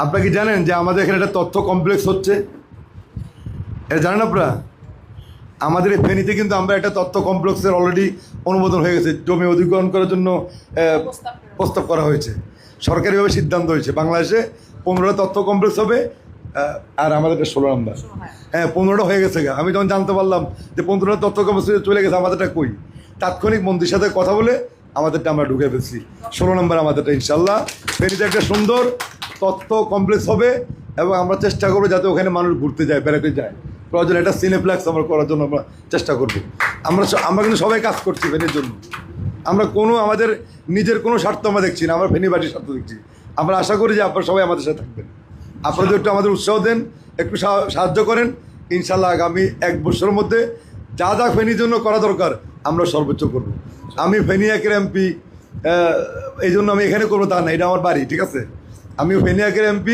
আপনারা কি জানেন যে আমাদের এখানে একটা তথ্য কমপ্লেক্স হচ্ছে? এটা জানেন আপনারা? আমাদের এই ফেনীতে কিন্তু আমরা একটা তথ্য কমপ্লেক্সের অলরেডি অনুমোদন হয়ে গেছে, জমি অধিগ্রহণ করার জন্য প্রস্তাব করা হয়েছে, সরকারিভাবে সিদ্ধান্ত হয়েছে। বাংলাদেশে 15টা তথ্য কমপ্লেক্স হবে, আর আমাদের 16 নম্বর। হ্যাঁ, 15টা হয়ে গেছে। আমি যখন জানতে পারলাম যে 15টা তথ্য কমপ্লেক্স চলে গেছে, আমাদেরটা কই, তাৎক্ষণিক মন্ত্রীর সাথে কথা বলে আমাদেরটা আমরা ঢুকে ফেলছি। 16 নম্বর আমাদেরটা ইনশাল্লাহ ফেনীতে একটা সুন্দর তথ্য কমপ্লেক্স হবে, এবং আমরা চেষ্টা করবো যাতে ওখানে মানুষ ঘুরতে যায়, বেড়াতে যায়। প্রয়োজন একটা সিনেপ্লেক্স আমরা করার জন্য আমরা চেষ্টা করবো। আমরা কিন্তু সবাই কাজ করছি ফেনীর জন্য। আমরা কোনো আমাদের নিজের কোনো স্বার্থ আমরা দেখছি না, আমরা ফেনীবাসীর স্বার্থ দেখছি। আমরা আশা করি যে আপনারা সবাই আমাদের সাথে থাকবেন। আপনারা যদি একটু আমাদের উৎসাহ দেন, একটু সাহায্য করেন, ইনশাল্লাহ আগামী 1 বছরের মধ্যে যা যা ফেনীর জন্য করা দরকার আমরা সর্বোচ্চ করব। আমি ফেনী একের এমপি, এই জন্য আমি এখানে করবো তা না, এটা আমার বাড়ি, ঠিক আছে? আমি ফেনী একের এমপি।